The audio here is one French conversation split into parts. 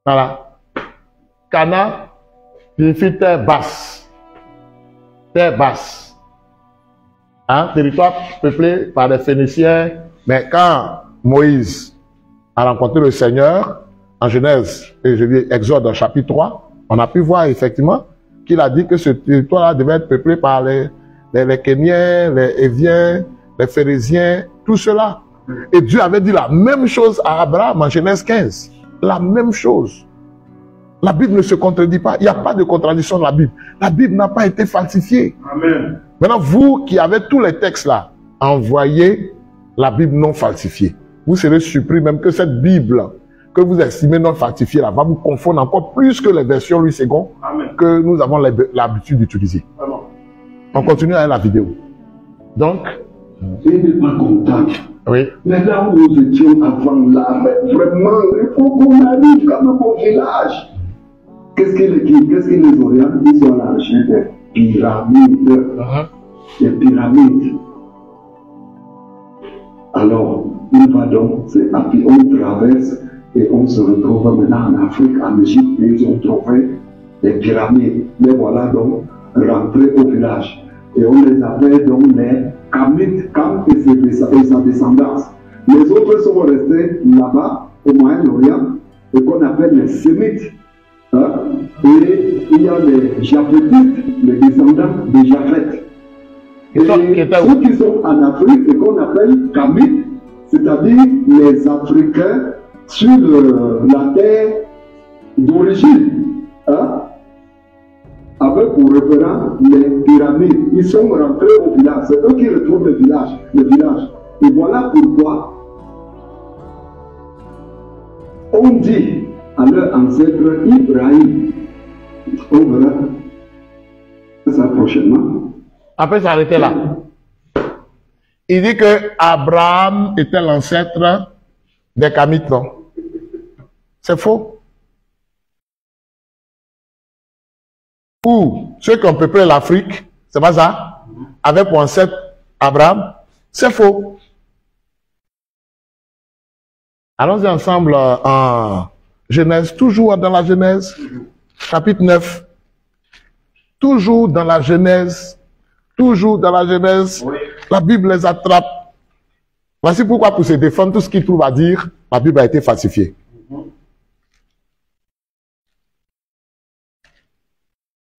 Voilà. Cana signifie terre basse. Terre basse. Hein? Territoire peuplé par des Phéniciens. Mais quand Moïse a rencontré le Seigneur, en Genèse, et je dis Exode, chapitre 3, on a pu voir effectivement qu'il a dit que ce territoire-là devait être peuplé par les Kéniens, les Éviens, les Phérésiens, tout cela. Et Dieu avait dit la même chose à Abraham en Genèse 15. La même chose. La Bible ne se contredit pas. Il n'y a pas de contradiction dans la Bible. La Bible n'a pas été falsifiée. Amen. Maintenant, vous qui avez tous les textes là, envoyez la Bible non falsifiée. Vous serez surpris même que cette Bible que vous estimez non falsifiée là va vous confondre encore plus que les versions Louis II que nous avons l'habitude d'utiliser. On continue avec la vidéo. Donc, et n'est pas contact. oui. Mais là où nous étions avant là, mais vraiment, il faut qu'on arrive quand même au village. Qu'est-ce que les Orients? Ils sont à la recherche des pyramides. Des pyramides. Alors, on va donc, on traverse et on se retrouve maintenant en Afrique, en Égypte, et ils ont trouvé des pyramides. Mais voilà donc, rentrés au village. Et on les appelle donc les Kamites, Kam et sa descendance. Les autres sont restés là-bas, au Moyen-Orient, et qu'on appelle les Sémites. Hein? Et il y a les Japhétites, les descendants de Japheth. Et ceux qui sont en Afrique, et qu'on appelle Kamites, c'est-à-dire les Africains sur la terre d'origine. Hein? Avec pour référent les pyramides. Ils sont rentrés au village. C'est eux qui retrouvent le village. Et voilà pourquoi on dit à leur ancêtre Ibrahim. On verra ça prochainement. Après s'arrêter là. Il dit que Abraham était l'ancêtre des Kamites, non? C'est faux. Ou ceux qui ont peuplé l'Afrique, c'est pas ça, avec pour ancêtre Abraham, c'est faux. Allons-y ensemble en Genèse, toujours dans la Genèse, chapitre 9. Toujours dans la Genèse, oui. La Bible les attrape. Voici pourquoi, pour se défendre, tout ce qu'ils trouvent à dire, la Bible a été falsifiée.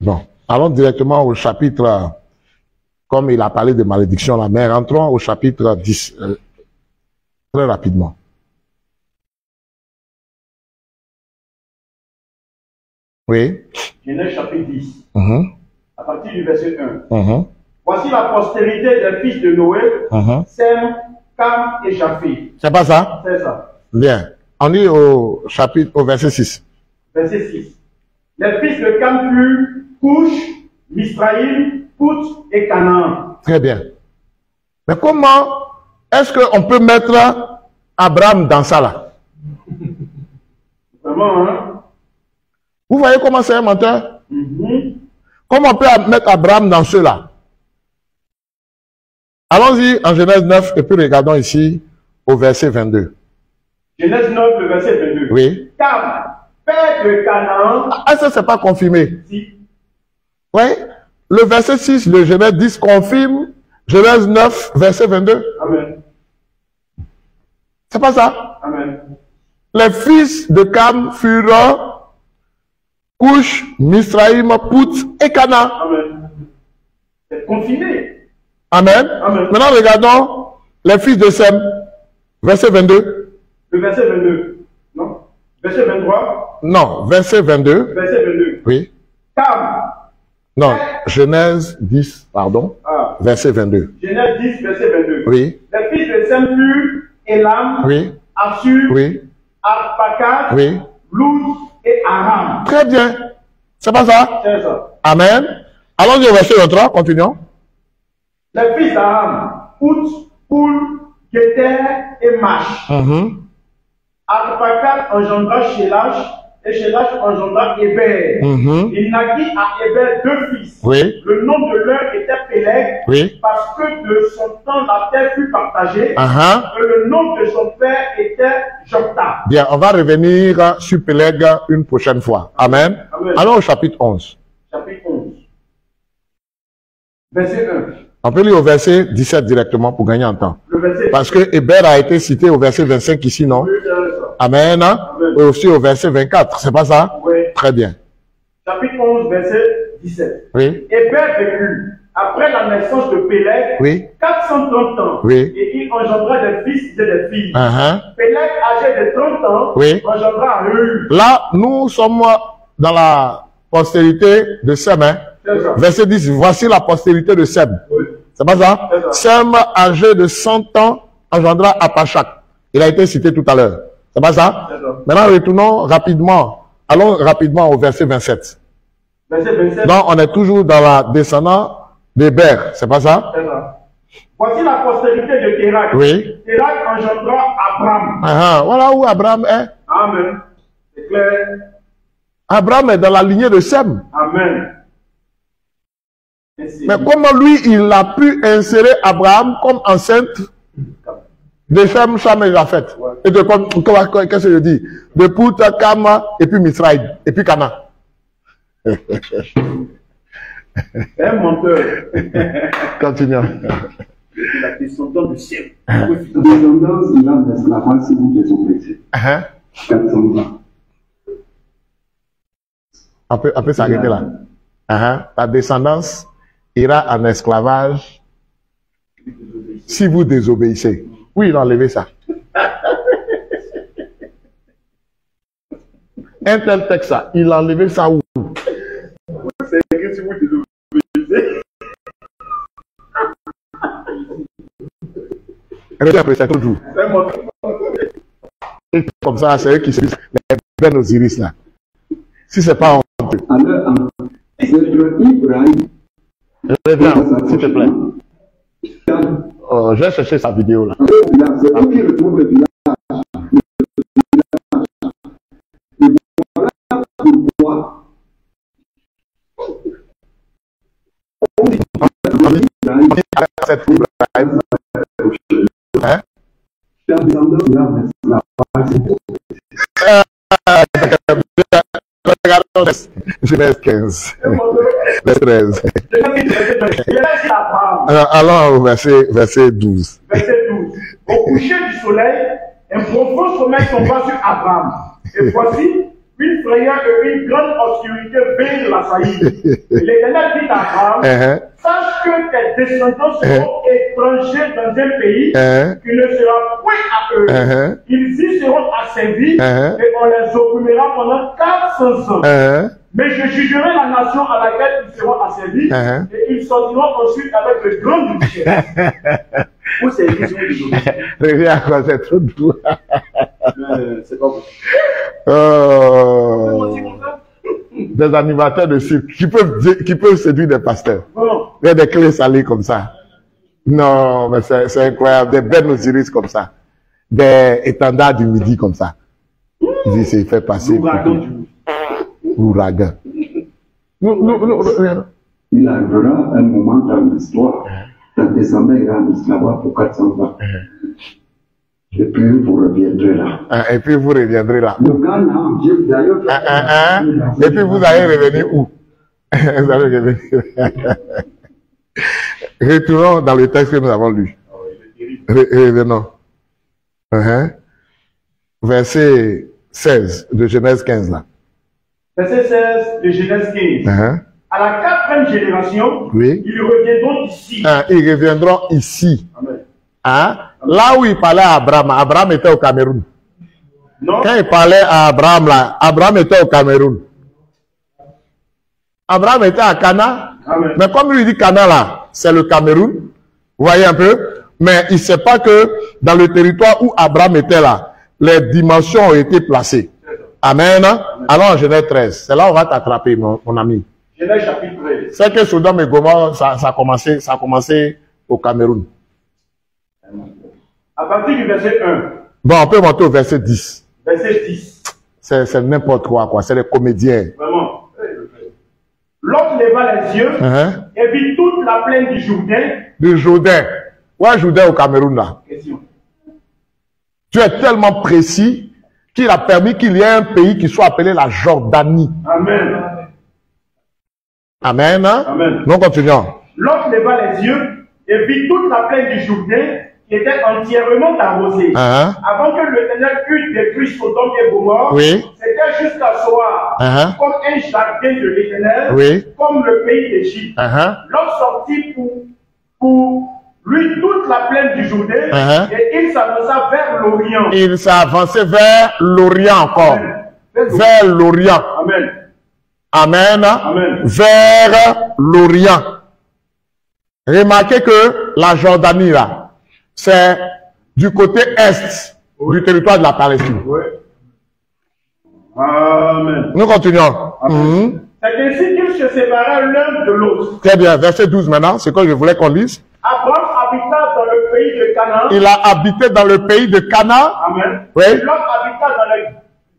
Bon, allons directement au chapitre, comme il a parlé de malédiction là, mais rentrons au chapitre 10, très rapidement. Oui. Genèse chapitre 10, à partir du verset 1. Voici la postérité des fils de Noé, Sem, Cam et Japheth. C'est pas ça? C'est ça. Bien. On est au chapitre, au verset 6. Verset 6. Les fils de Cam furent Couche, Misraïm, Pout et Canaan. Très bien. Mais comment est-ce qu'on peut mettre Abraham dans ça là? Vraiment, hein? Vous voyez comment c'est un menteur? Comment on peut mettre Abraham dans ceux-là? Allons-y en Genèse 9 et puis regardons ici au verset 22. Genèse 9, le verset 22. Oui. Cam, père de Canaan. Ah, ça, c'est pas confirmé. Si. Oui. Le verset 6 de Genèse 10 confirme Genèse 9, verset 22. Amen. C'est pas ça? Amen. Les fils de Cam furent Couche, Misraïm, Pout et Canaan. Amen. C'est confirmé. Amen. Amen. Maintenant, regardons les fils de Sem. Verset 22. Le verset 22. Non. Verset 23. Non, verset 22. Verset 22. Oui. Cam. Non, Genèse 10, pardon. Ah. Verset 22. Genèse 10, verset 22. Oui. Les fils de Sem furent Elam, Oui. Assur, Oui. Arpakad, Oui. Loud et Aram. Très bien. C'est pas ça? C'est ça. Amen. Allons-y au verset 23, continuons. Les fils d'Aram, Out, Poul, Géter et Mash. Arpakad engendra Shélach et Shélah engendra Héber. Il naquit à Héber 2 fils. Oui. Le nom de l'un était Péleg, Oui. parce que de son temps la terre fut partagée. Et le nom de son père était Jokta. Bien, on va revenir sur Péleg une prochaine fois. Amen. Amen. Allons au chapitre 11. Chapitre 11. Verset 1. On peut lire au verset 17 directement pour gagner en temps. Le verset Parce que Héber a été cité au verset 25 ici, non? Amen. Et aussi au verset 24, c'est pas ça? Oui. Très bien. Chapitre 11, verset 17. Oui. Héber vécut, après la naissance de Péleg, Oui. 430 ans. Oui. Et il engendra des fils et des filles. Uh-huh. Péleg, âgé de 30 ans, Oui. engendra Ur. Là, nous sommes dans la postérité de Sem. Hein? Verset 10, voici la postérité de Sem. Oui. C'est pas ça? Sem, âgé de 100 ans, engendra Apachak. Il a été cité tout à l'heure. C'est pas ça? Maintenant, retournons rapidement. Allons rapidement au verset 27. Verset 27. Donc, on est toujours dans la descendance d'Héber. C'est pas ça? Voici la postérité de Térak. Oui. Térak engendra Abraham. Voilà où Abraham est. Amen. C'est clair. Abraham est dans la lignée de Sem. Amen. Merci. Mais comment lui, il a pu insérer Abraham comme enceinte de Sem, Cham et Japhet. Et de qu'est-ce que je dis? De Pout, Kama, et puis Misraïd, et puis Cana. Un menteur. Continuons. La descendance du ciel. Descendance, il a l'esclavage si vous désobéissez. 400 ans. On peut s'arrêter là. Ta descendance ira en esclavage si vous désobéissez. Oui, il a enlevé ça. Un tel texte, ça, il a enlevé ça où? C'est écrit si vous désobéissez. C'est toujours. C'est un menteur. Et comme ça, c'est eux qui se disent les Ben Osiris là. Si c'est pas honteux. Alors, c'est Ibrahim. Reviens, s'il te plaît. Je vais chercher sa vidéo là. C'est eux qui retrouvent le village. Et voilà pourquoi on dit Ibrahim. Cette Ibrahim. Hein? La descendance de l'esclavage. Regardons Genèse 15. Verset 13. Allons au verset 12. Verset 12. Au coucher du soleil, un profond sommeil tomba sur Abraham. Et voici, une frayeur et une grande obscurité vinrent l'assaillir. L'Éternel dit à Abraham, sache que tes descendants seront étrangers dans un pays qui ne sera point à eux. Ils y seront asservis et on les opprimera pendant 400 ans. Mais je jugerai la nation à laquelle ils seront asservis et ils sortiront ensuite avec de grandes richesses. Où c'est écrit sur les autres? Reviens quoi, c'est trop doux. C'est pas possible. Des animateurs de cirque qui peuvent séduire des pasteurs. Il y a des clés salées comme ça. Non, mais c'est incroyable. Des Ben Osiris comme ça. Des étendards du midi comme ça. Il s'est fait passer. L'ouragan. Il arrivera un moment dans l'histoire. Ta descendance ira en esclavage pour 400 ans. Et puis vous reviendrez là. Et puis vous reviendrez là. Le Ghana, d'ailleurs. Et puis vous allez revenir où? Vous allez revenir. Retournons dans le texte que nous avons lu. Revenons. Verset 16 de Genèse 15 là. Verset 16 de Genèse 15. À la 4e génération, ils reviendront ici. Ils reviendront ici. Amen. Là où il parlait à Abraham, Abraham était au Cameroun. Non. Quand il parlait à Abraham là, Abraham était au Cameroun. Abraham était à Cana. Amen. Mais comme lui dit Cana là, c'est le Cameroun. Vous voyez un peu? Mais il ne sait pas que dans le territoire où Abraham était là, les dimensions ont été placées. Amen. Allons en Genèse 13. C'est là où on va t'attraper, mon ami. Genèse chapitre 13. C'est que Sodome et Gomorrhe, ça a commencé au Cameroun. À partir du verset 1. Bon, on peut monter au verset 10. Verset 10. c'est n'importe quoi, c'est des comédiens. Vraiment. L'autre leva les yeux et vit toute la plaine du Jourdain. Du Jourdain. Ouais, Jourdain au Cameroun là. Question. Tu es tellement précis qu'il a permis qu'il y ait un pays qui soit appelé la Jordanie. Amen. Amen. Amen. Nous continuons. L'autre leva les yeux et vit toute la plaine du Jourdain qui était entièrement arrosée. Avant que l'Éternel eût détruit Sodome et Gomorrhe, Oui. c'était jusqu'à soir, comme un jardin de l'Éternel, Oui. comme le pays d'Égypte. L'homme sortit pour lui toute la plaine du Jourdain et il s'avança vers l'Orient. Il s'est avancé vers l'Orient encore. Amen. Vers l'Orient. Amen. Amen. Amen. Vers l'Orient. Remarquez que la Jordanie là, c'est du côté est du territoire de la Palestine. Oui. Amen. Nous continuons. C'est ainsi qu'ils se sépara l'un de l'autre. Très bien, verset 12 maintenant, c'est quoi je voulais qu'on lise. Abraham habita dans le pays de Canaan. Il a habité dans le pays de Canaan. Amen. Oui. Lot habita dans la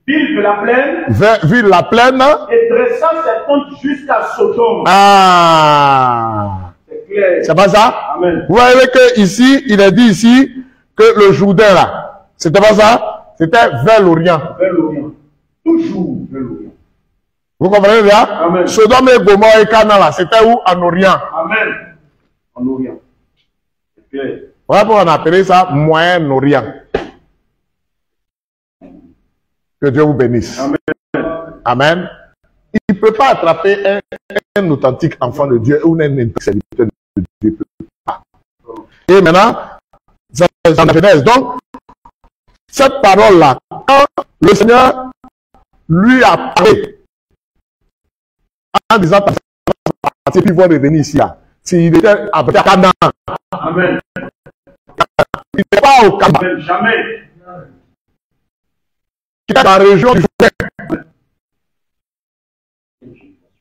ville de la plaine. Ville la plaine. Et dressa ses tentes jusqu'à Sodome. Ah. C'est clair. C'est pas ça? Amen. Vous voyez que ici, il est dit ici que le Jourdain là, c'était pas ça? C'était vers l'Orient. Vers l'Orient. Toujours vers l'Orient. Vous comprenez bien? Amen. Sodome et Gomorrhe et Canaan là, c'était où? En Orient. Amen. En Orient. C'est clair. Voilà pourquoi on appelait ça Moyen-Orient. Que Dieu vous bénisse. Amen. Amen. Il ne peut pas attraper un authentique enfant de Dieu ou un authentique serviteur de Dieu. Et maintenant, c'est dans la Genèse. Donc, cette parole-là, quand le Seigneur lui a parlé, en disant, puis ils vont revenir ici, s'il était à Canaan, Amen. il n'est pas au Canaan, Amen. Jamais. il est dans la région du Jourdain.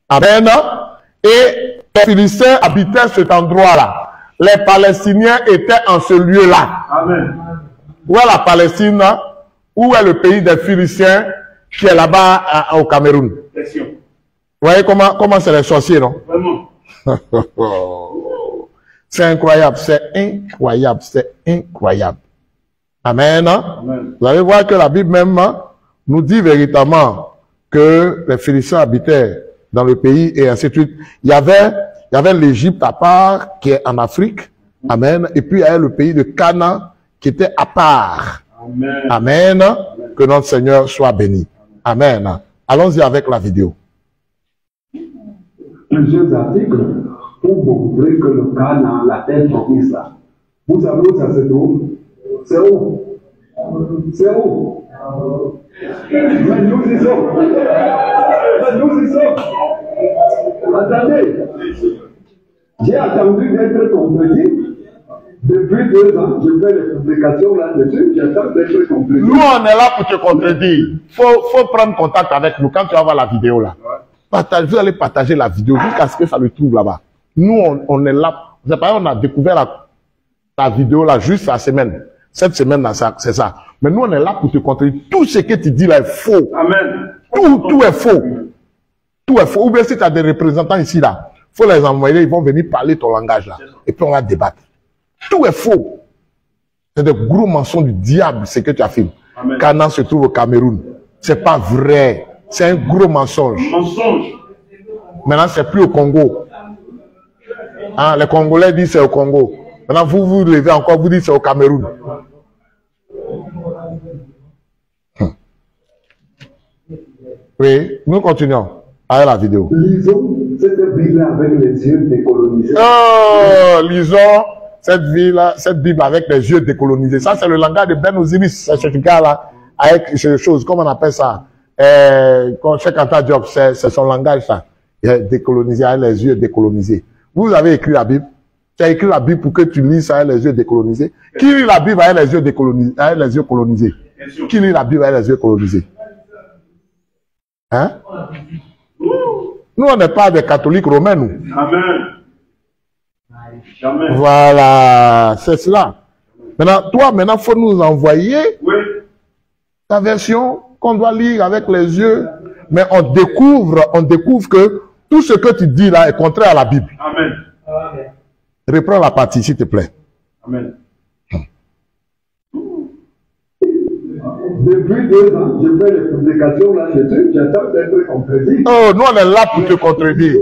Amen. Et les Philistins habitaient cet endroit-là. Les Palestiniens étaient en ce lieu-là. Amen. Où est la Palestine? Où est le pays des Philistins qui est là-bas au Cameroun? Question. Vous voyez comment c'est les sorciers, non? Vraiment. C'est incroyable, c'est incroyable, c'est incroyable. Amen. Amen. Vous allez voir que la Bible même nous dit véritablement que les Philistins habitaient dans le pays et ainsi de suite. Il y avait l'Égypte à part qui est en Afrique. Amen. Et puis il y avait le pays de Canaan qui était à part. Amen. Amen. Que notre Seigneur soit béni. Amen. Allons-y avec la vidéo. Plusieurs articles pour montrer que le Canaan, la terre promise là, vous savez où ça se trouve? C'est où? C'est où? Mais nous y sommes. Nous y sommes. Attendez. J'ai attendu d'être contredit. Depuis 2 ans, je fais les publications là-dessus, j'attends d'être contredit. Nous, on est là pour te contredire. Faut prendre contact avec nous quand tu vas voir la vidéo là. Vous allez partager la vidéo jusqu'à ce que ça le trouve là-bas. Nous, on est là. C'est pas on a découvert la vidéo là juste la semaine. Cette semaine-là, c'est ça. Mais nous, on est là pour te contredire. Tout ce que tu dis là est faux. Amen. Tout est faux. Tout est faux. Ou bien si tu as des représentants ici là, faut les envoyer, ils vont venir parler ton langage là. Et puis on va débattre. Tout est faux. C'est des gros mensonges du diable, ce que tu affirmes. Canaan se trouve au Cameroun. C'est pas vrai. C'est un gros mensonge. Mensonge. Maintenant, c'est plus au Congo. Hein, les Congolais disent c'est au Congo. Maintenant, vous levez encore, vous dites c'est au Cameroun. Oui, nous continuons avec la vidéo. Lisons cette Bible avec les yeux décolonisés. Oh, lisons cette Bible avec les yeux décolonisés. Ça, c'est le langage de Ben Osiris. C'est ce gars-là, avec ces choses, comment on appelle ça? Quand Cheikh Anta Diop, c'est son langage, ça. Décolonisé, avec les yeux décolonisés. Vous avez écrit la Bible. Tu as écrit la Bible pour que tu lises ça avec les yeux décolonisés. Qui lit la Bible avec les yeux décolonisés, avec les yeux colonisés? Qui lit la Bible avec les yeux colonisés? Hein? Nous, on n'est pas des catholiques romains, nous. Amen. Jamais. Voilà, c'est cela. Maintenant, toi, faut nous envoyer Oui. ta version qu'on doit lire avec les yeux, mais on découvre que tout ce que tu dis là est contraire à la Bible. Amen. Reprends la partie, s'il te plaît. Amen. Depuis 2 ans, je fais les publications là chez eux, j'attends d'être contredit. Oh, nous on est là pour te contredire.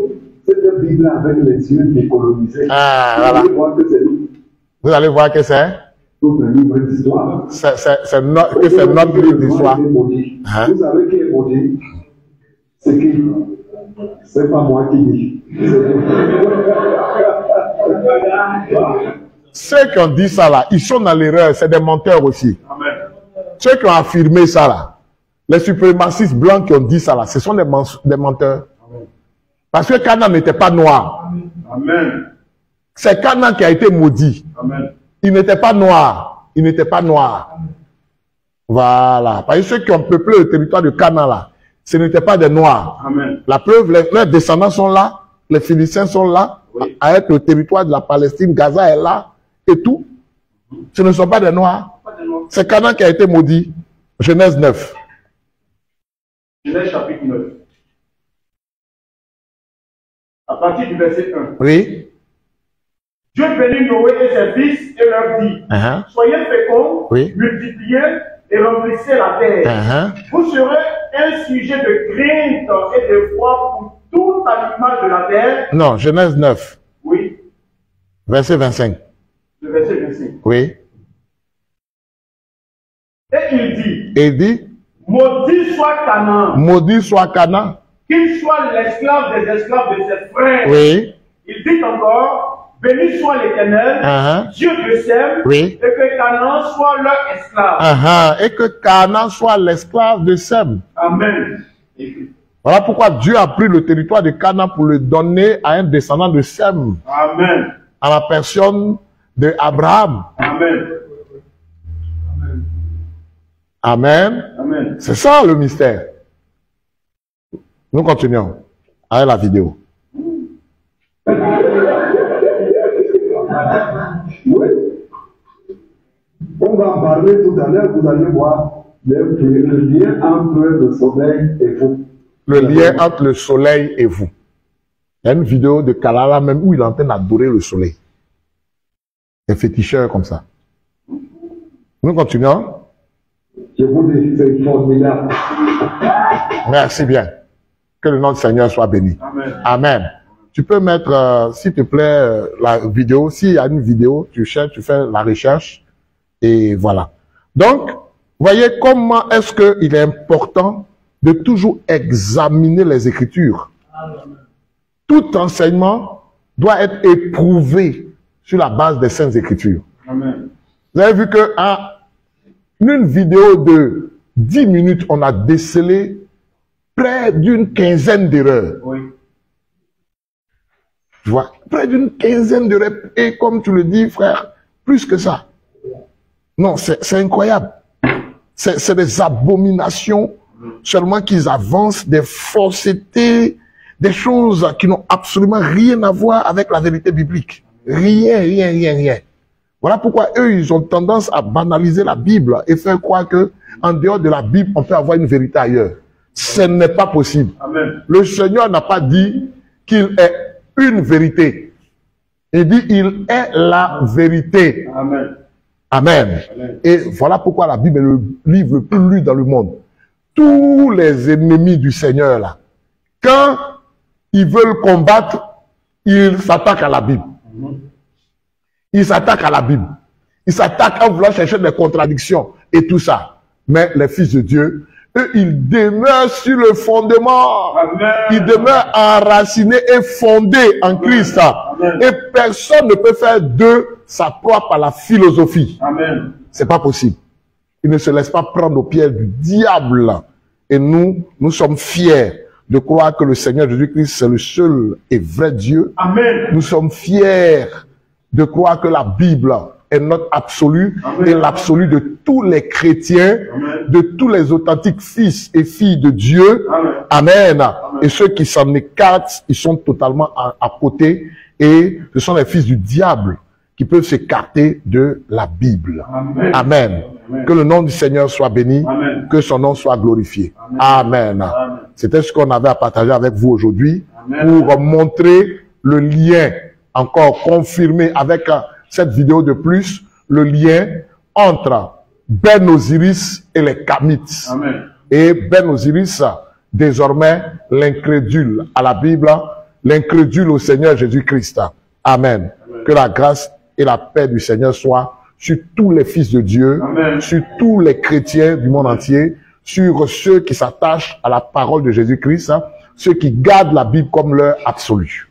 Cette Bible avec les yeux décolonisés. Ah, voilà. Vous allez voir que c'est Notre livre d'histoire. c'est notre livre d'histoire. Hein? Vous savez qui est maudit? C'est qui? C'est pas moi qui dis. Ceux qui ont dit ça là, ils sont dans l'erreur, c'est des menteurs aussi. Amen. Ceux qui ont affirmé ça là, les suprémacistes blancs qui ont dit ça là, ce sont des menteurs. Amen. Parce que Canaan n'était pas noir. Amen. C'est Canaan qui a été maudit. Amen. Il n'était pas noir. Il n'était pas noir. Voilà. Parce que ceux qui ont peuplé le territoire de Canaan là, ce n'étaient pas des noirs. Amen. La preuve, leurs descendants sont là, les Philistins sont là, Oui. avec le territoire de la Palestine, Gaza est là, et tout. Ce ne sont pas des noirs. Pas de nom. C'est Canaan qui a été maudit. Genèse 9. Genèse chapitre 9. À partir du verset 1. Oui. Dieu bénit Noé et ses fils et leur dit, soyez féconds, Oui. multipliez et remplissez la terre. Vous serez un sujet de crainte et de foi pour tout animal de la terre. Non, Genèse 9, Oui, verset 25. le verset 25. Oui. Et il dit, Et il dit, maudit soit Canaan, maudit soit Canaan. qu'il soit l'esclave des esclaves de ses frères. Oui. Il dit encore, béni soit l'Éternel, Dieu de Sem, Oui. et que Canaan soit leur esclave. Et que Canaan soit l'esclave de Sem. Amen. Voilà pourquoi Dieu a pris le territoire de Canaan pour le donner à un descendant de Sem, Amen. à la personne de Abraham. Amen. Amen. Amen. C'est ça le mystère. Nous continuons avec la vidéo. Oui. On va en parler tout à l'heure, vous allez voir le lien entre le soleil et vous. Le lien entre le soleil et vous. Il y a une vidéo de Kalala même où il est en train d'adorer le soleil. Un féticheur comme ça. Nous continuons. Je vous dis, c'est formidable. Merci bien. Que le nom du Seigneur soit béni. Amen. Amen. Tu peux mettre, s'il te plaît, la vidéo. S'il y a une vidéo, tu cherches, tu fais la recherche. Et voilà. Donc, voyez comment est-ce qu'il est important de toujours examiner les Écritures. Tout enseignement doit être éprouvé sur la base des Saintes Écritures. Amen. Vous avez vu que en une vidéo de 10 minutes, on a décelé près d'une quinzaine d'erreurs. Oui. Tu vois, près d'une quinzaine d'erreurs. Et comme tu le dis, frère, plus que ça. Non, c'est incroyable. C'est des abominations, seulement qu'ils avancent des faussetés, des choses qui n'ont absolument rien à voir avec la vérité biblique. Rien. Voilà pourquoi eux, ils ont tendance à banaliser la Bible et faire croire que en dehors de la Bible, on peut avoir une vérité ailleurs. Ce n'est pas possible. Amen. Le Seigneur n'a pas dit qu'il est une vérité. Il dit il est la vérité. Amen. Amen. Amen. Et voilà pourquoi la Bible est le livre le plus lu dans le monde. Tous les ennemis du Seigneur, là, quand ils veulent combattre, ils s'attaquent à la Bible. Ils s'attaquent à la Bible. Ils s'attaquent en voulant chercher des contradictions et tout ça. Mais les fils de Dieu, eux, ils demeurent sur le fondement. Amen. Ils demeurent enracinés et fondés en Christ. Amen. Et personne ne peut faire d'eux sa propre à la philosophie. Amen. C'est pas possible. Ils ne se laissent pas prendre au piège du diable. Et nous sommes fiers de croire que le Seigneur Jésus-Christ, c'est le seul et vrai Dieu. Amen. Nous sommes fiers de croire que la Bible est notre absolu. Amen. Et l'absolu de tous les chrétiens, Amen. de tous les authentiques fils et filles de Dieu. Amen. Amen. Et ceux qui s'en écartent, ils sont totalement à côté et ce sont les fils du diable. qui peuvent s'écarter de la Bible. Amen. Amen. Amen. Que le nom du Seigneur soit béni. Amen. Que son nom soit glorifié. Amen. Amen. Amen. C'était ce qu'on avait à partager avec vous aujourd'hui Amen. pour montrer le lien, encore confirmé avec cette vidéo de plus, le lien entre Ben Osiris et les Kamites. Amen. Et Ben Osiris, désormais, l'incrédule à la Bible, l'incrédule au Seigneur Jésus-Christ. Amen. Que la grâce et la paix du Seigneur soient sur tous les fils de Dieu, Amen. sur tous les chrétiens du monde entier, sur ceux qui s'attachent à la parole de Jésus-Christ, ceux qui gardent la Bible comme leur absolu.